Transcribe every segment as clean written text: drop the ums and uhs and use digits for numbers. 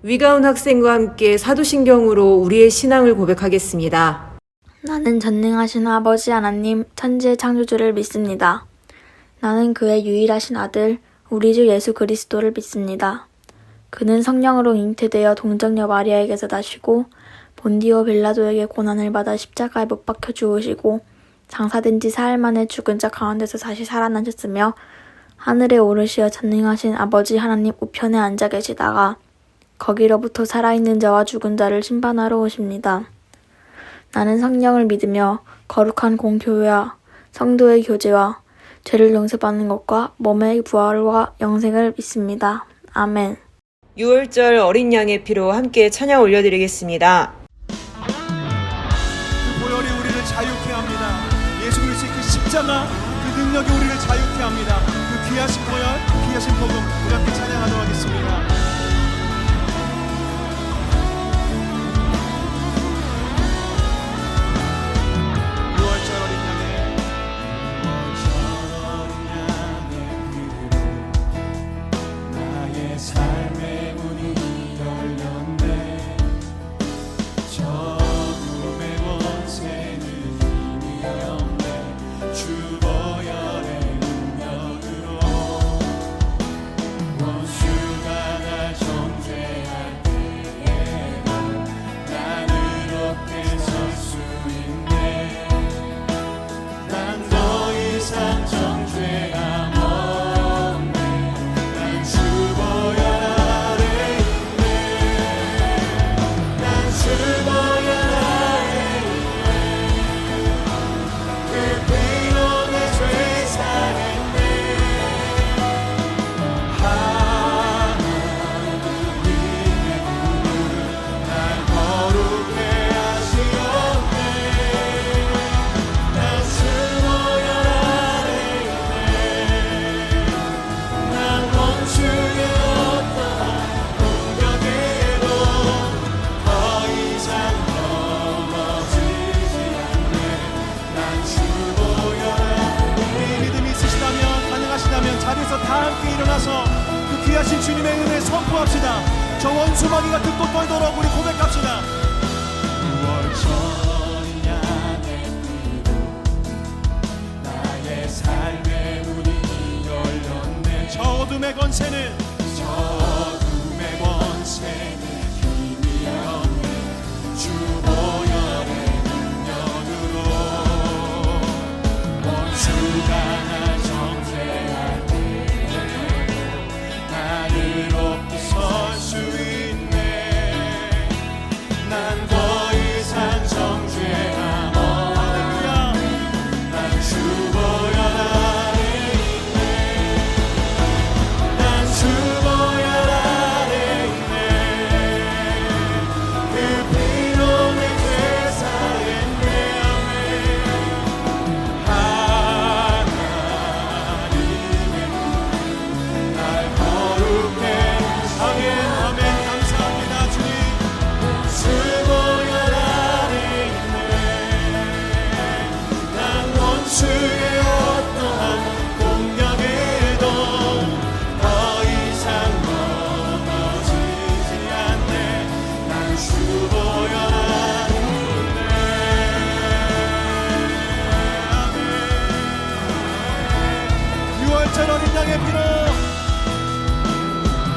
위가운 학생과 함께 사도신경으로 우리의 신앙을 고백하겠습니다. 나는 전능하신 아버지 하나님, 천지의 창조주를 믿습니다. 나는 그의 유일하신 아들, 우리 주 예수 그리스도를 믿습니다. 그는 성령으로 잉태되어 동정녀 마리아에게서 나시고 본디오 빌라도에게 고난을 받아 십자가에 못 박혀 죽으시고 장사된 지 사흘 만에 죽은 자 가운데서 다시 살아나셨으며 하늘에 오르시어 전능하신 아버지 하나님 우편에 앉아 계시다가 거기로부터 살아있는 자와 죽은 자를 심판하러 오십니다. 나는 성령을 믿으며 거룩한 공교회와 성도의 교제와 죄를 용서받는 것과 몸의 부활과 영생을 믿습니다. 아멘. 6월절 어린 양의 피로 함께 찬양 올려드리겠습니다. 그 보혈이 우리를 자유케 합니다. 예수 그리스도의 그 십자가, 그 능력이 우리를 자유케 합니다. 그 귀하신 보혈, 귀하신 복음 우리 함께 찬양하도록 하겠습니다. 자리에서 다 함께 일어나서 그 귀하신 주님의 은혜를 선포합시다. 저 원수마귀가 듣고 떨도록 우리 고백합시다. 6월절 양의 피로 나의 삶의 문이 열렸네. 저 어둠의 권세는 힘이 없네. 주 보혈의 능력으로 원수가 날 정죄할 이롭게 설 수 있네. 난 더 이상 정죄함 없네. 난 주 보혈 아래 있네. 난 주 보혈 아래 있네. 그 피로 내 죄 사했네. 하나님의 날 거룩해. 아멘 감사합니다 주님. 주 보혈 아래 있네. 난 원수의 어떠한 공격에도 더 이상 넘어지지 않네. 난 주 보혈 아래 있네. 아멘. 6월절 어린 양의 피로,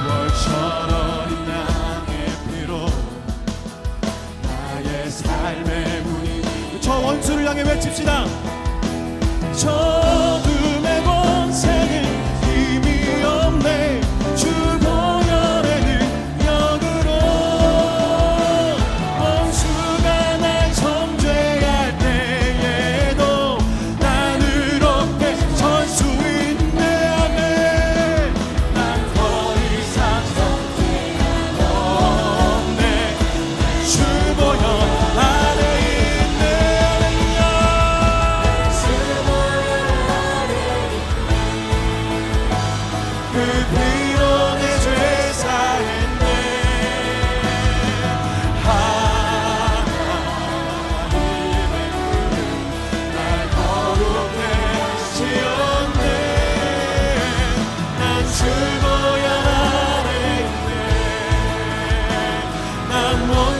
6월절 어린 양의 피로 나의 삶의 문이. 저 원수를 향해 외칩시다. 저 어둠의 권세는 힘이 없네. 주 보혈의 능력으로 원수가 날 정죄할 때에도 난 의롭게 설 수 있네. 아멘. 난 더 이상 정죄함 없네. 주 보혈 아래 있네. 주 보혈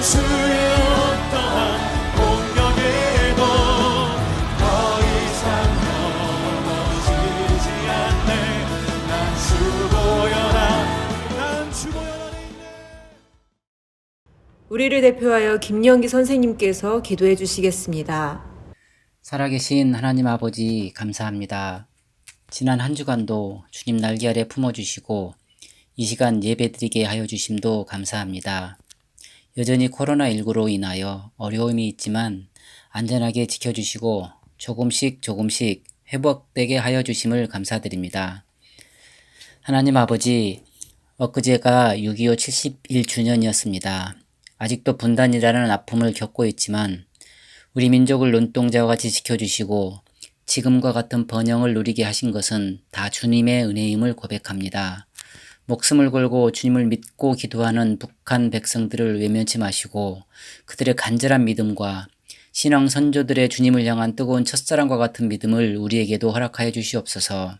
원수의 어떠한 공격에도 더 이상 넘어지지 않네. 난 주보혈 안에 있네. 우리를 대표하여 김영기 선생님께서 기도해 주시겠습니다. 살아계신 하나님 아버지 감사합니다. 지난 한 주간도 주님 날개 아래 품어주시고 이 시간 예배드리게 하여 주심도 감사합니다. 여전히 코로나19로 인하여 어려움이 있지만 안전하게 지켜주시고 조금씩 회복되게 하여 주심을 감사드립니다. 하나님 아버지, 엊그제가 6.25 71주년이었습니다. 아직도 분단이라는 아픔을 겪고 있지만 우리 민족을 눈동자와 같이 지켜주시고 지금과 같은 번영을 누리게 하신 것은 다 주님의 은혜임을 고백합니다. 목숨을 걸고 주님을 믿고 기도하는 북한 백성들을 외면치 마시고 그들의 간절한 믿음과 신앙 선조들의 주님을 향한 뜨거운 첫사랑과 같은 믿음을 우리에게도 허락하여 주시옵소서.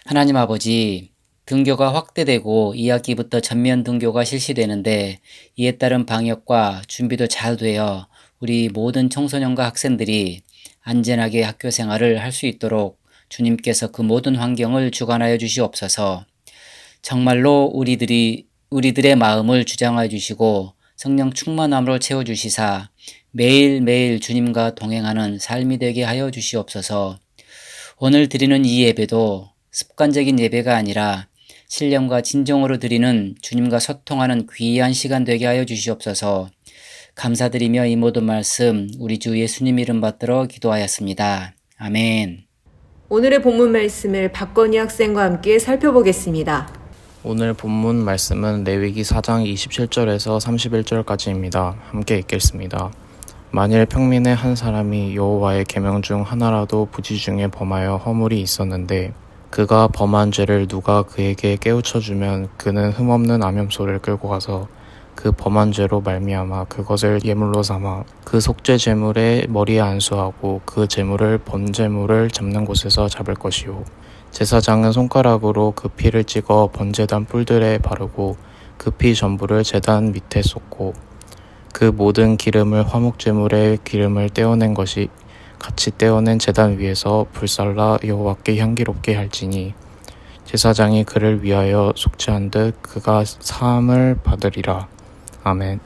하나님 아버지, 등교가 확대되고 2학기부터 전면 등교가 실시되는데 이에 따른 방역과 준비도 잘 되어 우리 모든 청소년과 학생들이 안전하게 학교 생활을 할 수 있도록 주님께서 그 모든 환경을 주관하여 주시옵소서. 정말로 우리들의 마음을 주장하여 주시고 성령 충만함으로 채워주시사 매일매일 주님과 동행하는 삶이 되게 하여 주시옵소서. 오늘 드리는 이 예배도 습관적인 예배가 아니라 신령과 진정으로 드리는 주님과 소통하는 귀한 시간 되게 하여 주시옵소서. 감사드리며 이 모든 말씀 우리 주 예수님 이름 받들어 기도하였습니다. 아멘. 오늘의 본문 말씀을 박건희 학생과 함께 살펴보겠습니다. 오늘 본문 말씀은 레위기 4장 27절에서 31절까지입니다. 함께 읽겠습니다. 만일 평민의 한 사람이 여호와의 계명 중 하나라도 부지 중에 범하여 허물이 있었는데 그가 범한 죄를 누가 그에게 깨우쳐주면 그는 흠없는 암염소를 끌고 가서 그 범한 죄로 말미암아 그것을 예물로 삼아 그 속죄 제물의 머리에 안수하고 그 제물을 번제물을 잡는 곳에서 잡을 것이요. 제사장은 손가락으로 그 피를 찍어 번제단 뿔들에 바르고 그 피 전부를 제단 밑에 쏟고 그 모든 기름을 화목제물의 기름을 떼어낸 것이 같이 떼어낸 제단 위에서 불살라 여호와께 향기롭게 할지니 제사장이 그를 위하여 속죄한 듯 그가 사함을 받으리라. 아멘.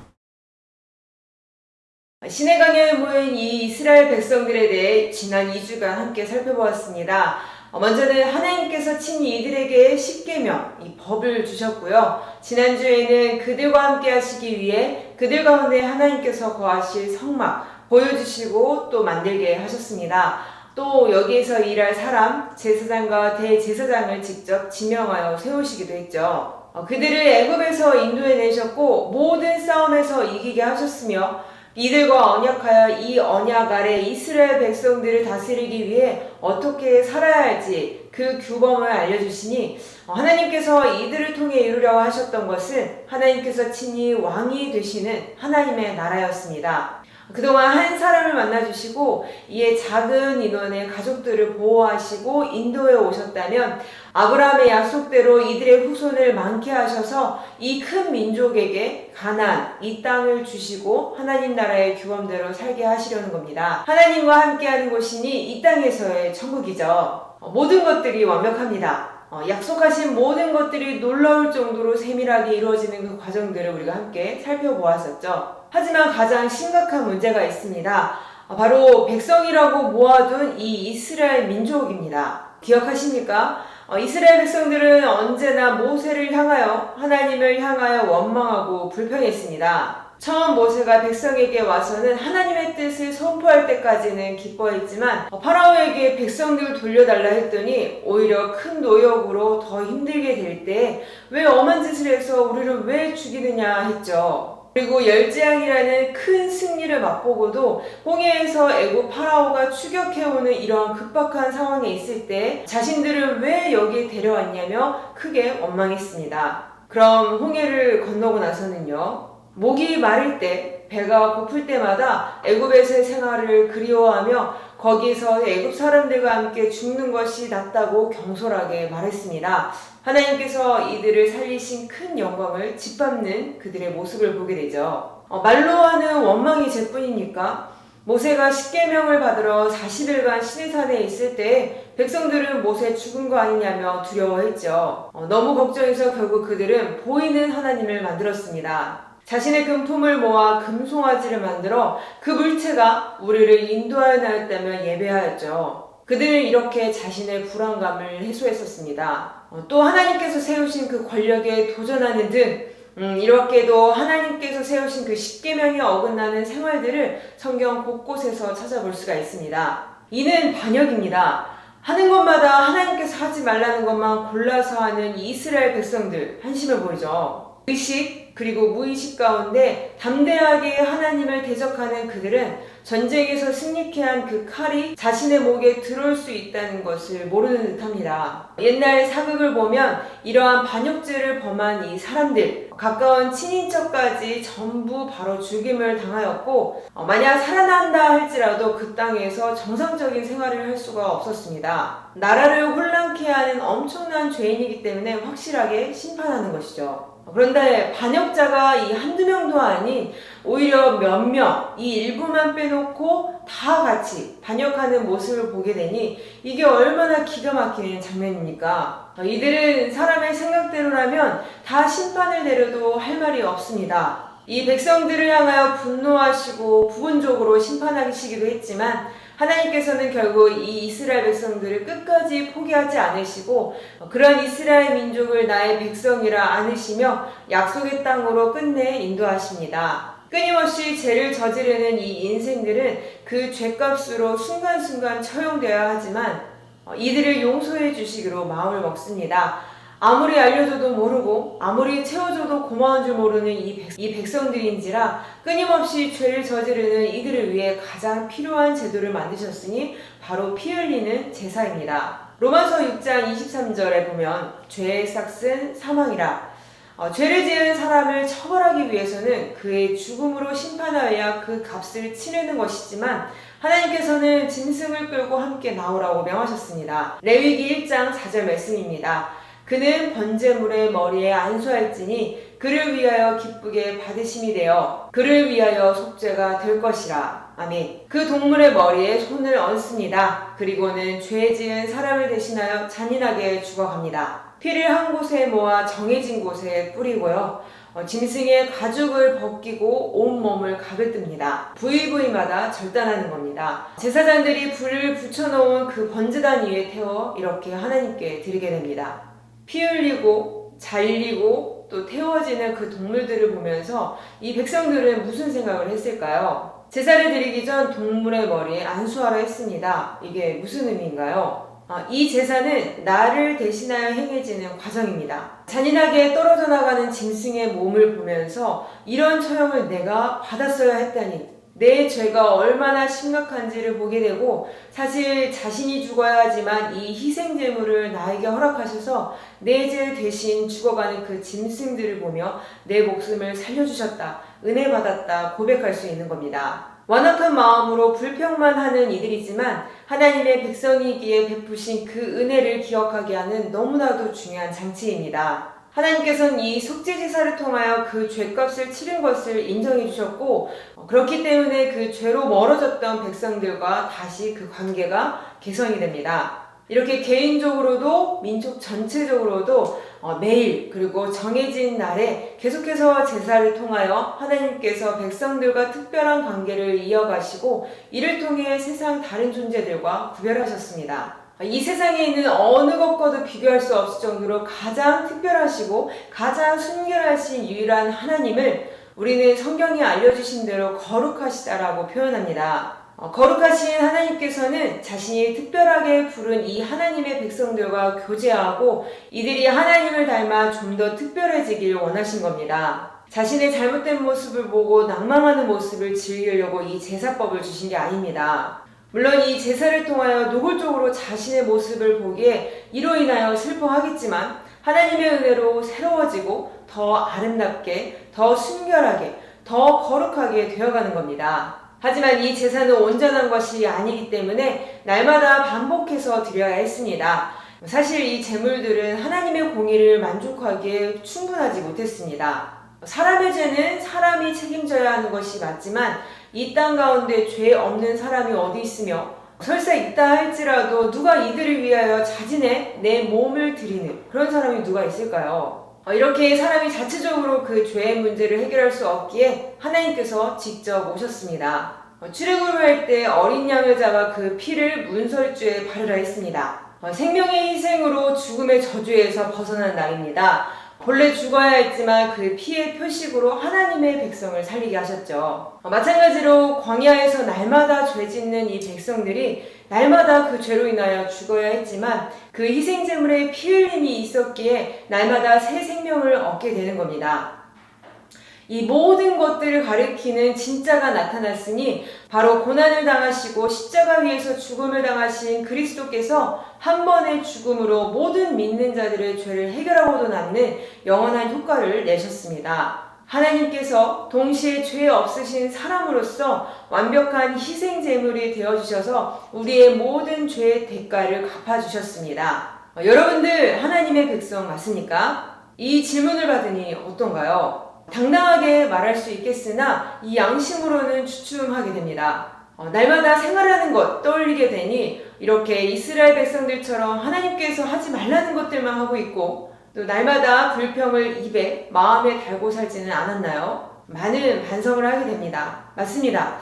시내강에 모인 이 이스라엘 백성들에 대해 지난 2주간 함께 살펴보았습니다. 먼저는 하나님께서 친히 이들에게 십계명, 이 법을 주셨고요. 지난주에는 그들과 함께 하시기 위해 그들 가운데 하나님께서 거하실 성막 보여주시고 또 만들게 하셨습니다. 또 여기에서 일할 사람, 제사장과 대제사장을 직접 지명하여 세우시기도 했죠. 그들을 애굽에서 인도해내셨고 모든 싸움에서 이기게 하셨으며 이들과 언약하여 이 언약 아래 이스라엘 백성들을 다스리기 위해 어떻게 살아야 할지 그 규범을 알려주시니 하나님께서 이들을 통해 이루려 하셨던 것은 하나님께서 친히 왕이 되시는 하나님의 나라였습니다. 그동안 한 사람을 만나주시고 이에 작은 인원의 가족들을 보호하시고 인도해 오셨다면 아브라함의 약속대로 이들의 후손을 많게 하셔서 이 큰 민족에게 가나안, 이 땅을 주시고 하나님 나라의 규범대로 살게 하시려는 겁니다. 하나님과 함께하는 곳이니 이 땅에서의 천국이죠. 모든 것들이 완벽합니다. 약속하신 모든 것들이 놀라울 정도로 세밀하게 이루어지는 그 과정들을 우리가 함께 살펴보았었죠. 하지만 가장 심각한 문제가 있습니다. 바로 백성이라고 모아둔 이 이스라엘 민족입니다. 기억하십니까? 이스라엘 백성들은 언제나 모세를 향하여 하나님을 향하여 원망하고 불평했습니다. 처음 모세가 백성에게 와서는 하나님의 뜻을 선포할 때까지는 기뻐했지만 파라오에게 백성들을 돌려달라 했더니 오히려 큰 노역으로 더 힘들게 될 때 왜 엄한 짓을 해서 우리를 왜 죽이느냐 했죠. 그리고 열재앙이라는 큰 승리를 맛보고도 홍해에서 애굽 파라오가 추격해오는 이러한 급박한 상황에 있을 때 자신들을 왜 여기에 데려왔냐며 크게 원망했습니다. 그럼 홍해를 건너고 나서는요, 목이 마를 때, 배가 고플 때마다 애굽에서의 생활을 그리워하며 거기서 애굽 사람들과 함께 죽는 것이 낫다고 경솔하게 말했습니다. 하나님께서 이들을 살리신 큰 영광을 짓밟는 그들의 모습을 보게 되죠. 말로 하는 원망이 제뿐입니까? 모세가 십계명을 받으러 40일간 시내산에 있을 때 백성들은 모세 죽은 거 아니냐며 두려워했죠. 너무 걱정해서 결국 그들은 보이는 하나님을 만들었습니다. 자신의 금품을 모아 금송아지를 만들어 그 물체가 우리를 인도하여 나였다며 예배하였죠. 그들은 이렇게 자신의 불안감을 해소했었습니다. 또 하나님께서 세우신 그 권력에 도전하는 등 이렇게도 하나님께서 세우신 그 십계명에 어긋나는 생활들을 성경 곳곳에서 찾아볼 수가 있습니다. 이는 반역입니다. 하는 것마다 하나님께서 하지 말라는 것만 골라서 하는 이스라엘 백성들 한심해 보이죠. 의식 그리고 무의식 가운데 담대하게 하나님을 대적하는 그들은 전쟁에서 승리케 한 그 칼이 자신의 목에 들어올 수 있다는 것을 모르는 듯합니다. 옛날 사극을 보면 이러한 반역죄를 범한 이 사람들, 가까운 친인척까지 전부 바로 죽임을 당하였고 만약 살아난다 할지라도 그 땅에서 정상적인 생활을 할 수가 없었습니다. 나라를 혼란케 하는 엄청난 죄인이기 때문에 확실하게 심판하는 것이죠. 그런데 반역자가 이 한두 명도 아닌 오히려 몇 명, 이 일부만 빼놓고 다 같이 반역하는 모습을 보게 되니 이게 얼마나 기가 막히는 장면입니까? 이들은 사람의 생각대로라면 다 심판을 내려도 할 말이 없습니다. 이 백성들을 향하여 분노하시고 부분적으로 심판하시기도 했지만 하나님께서는 결국 이 이스라엘 백성들을 끝까지 포기하지 않으시고 그런 이스라엘 민족을 나의 백성이라 안으시며 약속의 땅으로 끝내 인도하십니다. 끊임없이 죄를 저지르는 이 인생들은 그 죄값으로 순간순간 처형되어야 하지만 이들을 용서해 주시기로 마음을 먹습니다. 아무리 알려줘도 모르고 아무리 채워줘도 고마운 줄 모르는 이 백성들인지라 끊임없이 죄를 저지르는 이들을 위해 가장 필요한 제도를 만드셨으니 바로 피 흘리는 제사입니다. 로마서 6장 23절에 보면 죄의 삭은 사망이라. 죄를 지은 사람을 처벌하기 위해서는 그의 죽음으로 심판하여야 그 값을 치르는 것이지만 하나님께서는 짐승을 끌고 함께 나오라고 명하셨습니다. 레위기 1장 4절 말씀입니다. 그는 번제물의 머리에 안수할지니 그를 위하여 기쁘게 받으심이 되어 그를 위하여 속죄가 될 것이라. 아멘. 그 동물의 머리에 손을 얹습니다. 그리고는 죄 지은 사람을 대신하여 잔인하게 죽어갑니다. 피를 한 곳에 모아 정해진 곳에 뿌리고요. 짐승의 가죽을 벗기고 온몸을 가글뜹니다. 부위부위마다 절단하는 겁니다. 제사장들이 불을 붙여놓은 그 번제단 위에 태워 이렇게 하나님께 드리게 됩니다. 피 흘리고 잘리고 또 태워지는 그 동물들을 보면서 이 백성들은 무슨 생각을 했을까요? 제사를 드리기 전 동물의 머리에 안수하라 했습니다. 이게 무슨 의미인가요? 이 제사는 나를 대신하여 행해지는 과정입니다. 잔인하게 떨어져 나가는 짐승의 몸을 보면서 이런 처형을 내가 받았어야 했다니 내 죄가 얼마나 심각한지를 보게 되고 사실 자신이 죽어야 하지만 이 희생제물을 나에게 허락하셔서 내 죄 대신 죽어가는 그 짐승들을 보며 내 목숨을 살려주셨다, 은혜 받았다 고백할 수 있는 겁니다. 완악한 마음으로 불평만 하는 이들이지만 하나님의 백성이기에 베푸신 그 은혜를 기억하게 하는 너무나도 중요한 장치입니다. 하나님께서는 이 속죄제사를 통하여 그 죄값을 치른 것을 인정해 주셨고 그렇기 때문에 그 죄로 멀어졌던 백성들과 다시 그 관계가 개선이 됩니다. 이렇게 개인적으로도 민족 전체적으로도 매일 그리고 정해진 날에 계속해서 제사를 통하여 하나님께서 백성들과 특별한 관계를 이어가시고 이를 통해 세상 다른 존재들과 구별하셨습니다. 이 세상에 있는 어느 것과도 비교할 수 없을 정도로 가장 특별하시고 가장 순결하신 유일한 하나님을 우리는 성경이 알려주신 대로 거룩하시다라고 표현합니다. 거룩하신 하나님께서는 자신이 특별하게 부른 이 하나님의 백성들과 교제하고 이들이 하나님을 닮아 좀 더 특별해지길 원하신 겁니다. 자신의 잘못된 모습을 보고 낭망하는 모습을 즐기려고 이 제사법을 주신 게 아닙니다. 물론 이 제사를 통하여 노골적으로 자신의 모습을 보기에 이로 인하여 슬퍼하겠지만 하나님의 은혜로 새로워지고 더 아름답게, 더 순결하게, 더 거룩하게 되어가는 겁니다. 하지만 이 제사는 온전한 것이 아니기 때문에 날마다 반복해서 드려야 했습니다. 사실 이 제물들은 하나님의 공의를 만족하기에 충분하지 못했습니다. 사람의 죄는 사람이 책임져야 하는 것이 맞지만 이 땅 가운데 죄 없는 사람이 어디 있으며 설사 있다 할지라도 누가 이들을 위하여 자진해 내 몸을 드리는 그런 사람이 누가 있을까요? 이렇게 사람이 자체적으로 그 죄의 문제를 해결할 수 없기에 하나님께서 직접 오셨습니다. 출애굽을 할 때 어린 양을 잡아 그 피를 문설주에 바르라 했습니다. 생명의 희생으로 죽음의 저주에서 벗어난 날입니다. 본래 죽어야 했지만 그 피의 표식으로 하나님의 백성을 살리게 하셨죠. 마찬가지로 광야에서 날마다 죄 짓는 이 백성들이 날마다 그 죄로 인하여 죽어야 했지만 그 희생제물의 피 흘림이 있었기에 날마다 새 생명을 얻게 되는 겁니다. 이 모든 것들을 가리키는 진짜가 나타났으니 바로 고난을 당하시고 십자가 위에서 죽음을 당하신 그리스도께서 한 번의 죽음으로 모든 믿는 자들의 죄를 해결하고도 남는 영원한 효과를 내셨습니다. 하나님께서 동시에 죄 없으신 사람으로서 완벽한 희생 제물이 되어주셔서 우리의 모든 죄의 대가를 갚아주셨습니다. 여러분들 하나님의 백성 맞습니까? 이 질문을 받으니 어떤가요? 당당하게 말할 수 있겠으나 이 양심으로는 주춤하게 됩니다. 날마다 생활하는 것 떠올리게 되니 이렇게 이스라엘 백성들처럼 하나님께서 하지 말라는 것들만 하고 있고 또 날마다 불평을 입에 마음에 달고 살지는 않았나요? 많은 반성을 하게 됩니다. 맞습니다.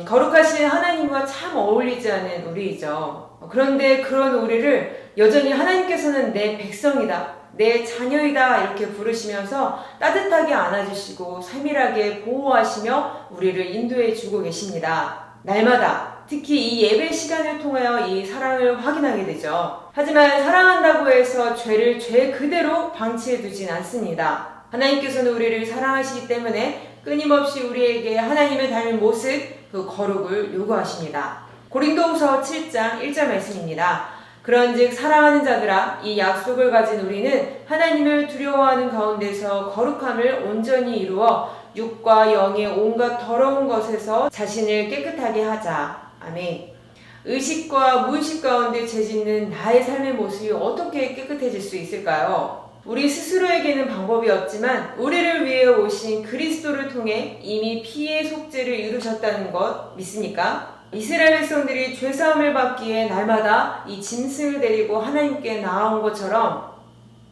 거룩하신 하나님과 참 어울리지 않은 우리이죠. 그런데 그런 우리를 여전히 하나님께서는 내 백성이다, 내 자녀이다 이렇게 부르시면서 따뜻하게 안아주시고 세밀하게 보호하시며 우리를 인도해 주고 계십니다. 날마다 특히 이 예배 시간을 통하여 이 사랑을 확인하게 되죠. 하지만 사랑한다고 해서 죄를 죄 그대로 방치해 두진 않습니다. 하나님께서는 우리를 사랑하시기 때문에 끊임없이 우리에게 하나님을 닮은 모습, 그 거룩을 요구하십니다. 고린도후서 7장 1절 말씀입니다. 그런즉 사랑하는 자들아 이 약속을 가진 우리는 하나님을 두려워하는 가운데서 거룩함을 온전히 이루어 육과 영의 온갖 더러운 것에서 자신을 깨끗하게 하자. 아멘. 의식과 무의식 가운데 죄짓는 나의 삶의 모습이 어떻게 깨끗해질 수 있을까요? 우리 스스로에게는 방법이 없지만 우리를 위해 오신 그리스도를 통해 이미 피의 속죄를 이루셨다는 것 믿습니까? 이스라엘 백성들이 죄사함을 받기에 날마다 이 짐승을 데리고 하나님께 나아온 것처럼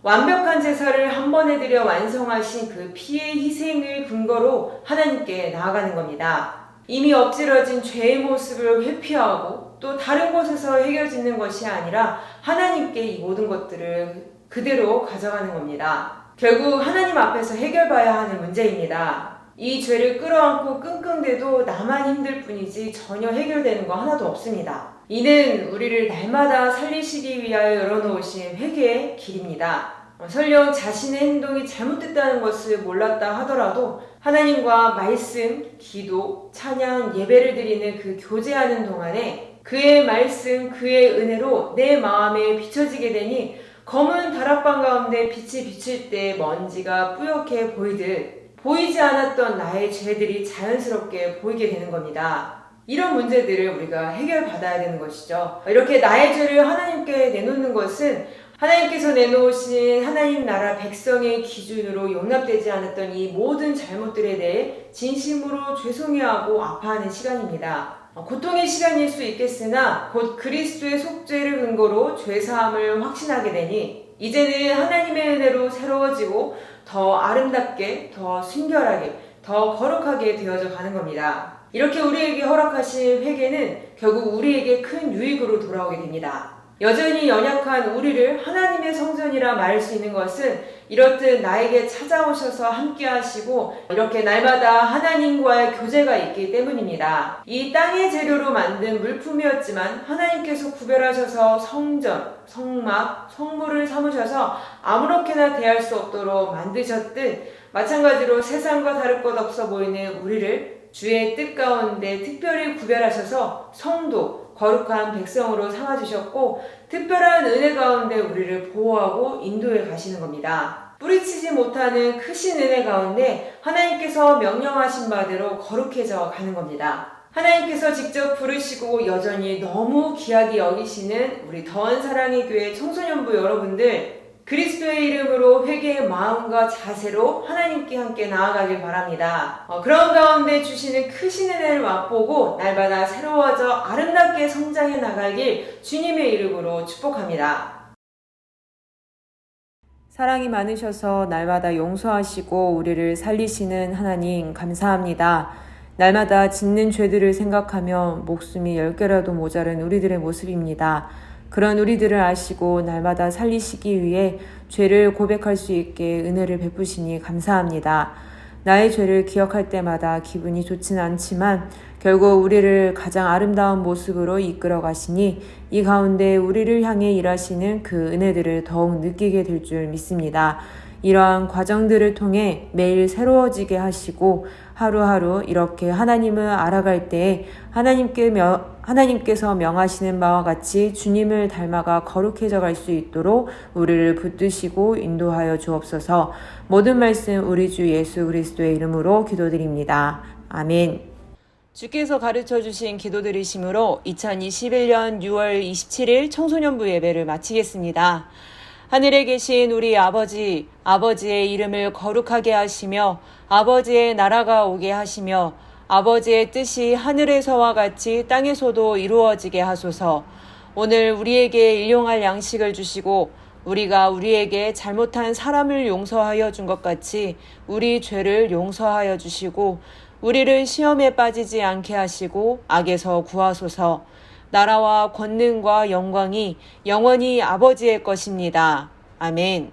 완벽한 제사를 한 번에 드려 완성하신 그 피의 희생을 근거로 하나님께 나아가는 겁니다. 이미 엎질러진 죄의 모습을 회피하고 또 다른 곳에서 해결짓는 것이 아니라 하나님께 이 모든 것들을 그대로 가져가는 겁니다. 결국 하나님 앞에서 해결봐야 하는 문제입니다. 이 죄를 끌어안고 끙끙대도 나만 힘들 뿐이지 전혀 해결되는 거 하나도 없습니다. 이는 우리를 날마다 살리시기 위하여 열어놓으신 회개의 길입니다. 설령 자신의 행동이 잘못됐다는 것을 몰랐다 하더라도 하나님과 말씀, 기도, 찬양, 예배를 드리는 그 교제하는 동안에 그의 말씀, 그의 은혜로 내 마음에 비춰지게 되니 검은 다락방 가운데 빛이 비칠 때 먼지가 뿌옇게 보이듯 보이지 않았던 나의 죄들이 자연스럽게 보이게 되는 겁니다. 이런 문제들을 우리가 해결받아야 되는 것이죠. 이렇게 나의 죄를 하나님께 내놓는 것은 하나님께서 내놓으신 하나님 나라 백성의 기준으로 용납되지 않았던 이 모든 잘못들에 대해 진심으로 죄송해하고 아파하는 시간입니다. 고통의 시간일 수 있겠으나 곧 그리스도의 속죄를 근거로 죄사함을 확신하게 되니 이제는 하나님의 은혜로 새로워지고 더 아름답게, 더 순결하게, 더 거룩하게 되어져 가는 겁니다. 이렇게 우리에게 허락하신 회개는 결국 우리에게 큰 유익으로 돌아오게 됩니다. 여전히 연약한 우리를 하나님의 성전이라 말할 수 있는 것은 이렇듯 나에게 찾아오셔서 함께 하시고 이렇게 날마다 하나님과의 교제가 있기 때문입니다. 이 땅의 재료로 만든 물품이었지만 하나님께서 구별하셔서 성전, 성막, 성물을 삼으셔서 아무렇게나 대할 수 없도록 만드셨듯 마찬가지로 세상과 다를 것 없어 보이는 우리를 주의 뜻 가운데 특별히 구별하셔서 성도, 거룩한 백성으로 삼아주셨고 특별한 은혜 가운데 우리를 보호하고 인도해 가시는 겁니다. 뿌리치지 못하는 크신 은혜 가운데 하나님께서 명령하신 바대로 거룩해져 가는 겁니다. 하나님께서 직접 부르시고 여전히 너무 귀하게 여기시는 우리 더한 사랑의 교회 청소년부 여러분들, 그리스도의 이름으로 회개의 마음과 자세로 하나님께 함께 나아가길 바랍니다. 그런 가운데 주시는 크신 은혜를 맛보고 날마다 새로워져 아름답게 성장해 나가길 주님의 이름으로 축복합니다. 사랑이 많으셔서 날마다 용서하시고 우리를 살리시는 하나님 감사합니다. 날마다 짓는 죄들을 생각하며 목숨이 10개라도 모자른 우리들의 모습입니다. 그런 우리들을 아시고 날마다 살리시기 위해 죄를 고백할 수 있게 은혜를 베푸시니 감사합니다. 나의 죄를 기억할 때마다 기분이 좋지는 않지만 결국 우리를 가장 아름다운 모습으로 이끌어 가시니 이 가운데 우리를 향해 일하시는 그 은혜들을 더욱 느끼게 될 줄 믿습니다. 이러한 과정들을 통해 매일 새로워지게 하시고 하루하루 이렇게 하나님을 알아갈 때에 하나님께서 명하시는 바와 같이 주님을 닮아가 거룩해져 갈 수 있도록 우리를 붙드시고 인도하여 주옵소서. 모든 말씀 우리 주 예수 그리스도의 이름으로 기도드립니다. 아멘. 주께서 가르쳐 주신 기도드리심으로 2021년 6월 27일 청소년부 예배를 마치겠습니다. 하늘에 계신 우리 아버지, 아버지의 이름을 거룩하게 하시며 아버지의 나라가 오게 하시며 아버지의 뜻이 하늘에서와 같이 땅에서도 이루어지게 하소서. 오늘 우리에게 일용할 양식을 주시고 우리가 우리에게 잘못한 사람을 용서하여 준 것 같이 우리 죄를 용서하여 주시고 우리를 시험에 빠지지 않게 하시고 악에서 구하소서. 나라와 권능과 영광이 영원히 아버지의 것입니다. 아멘.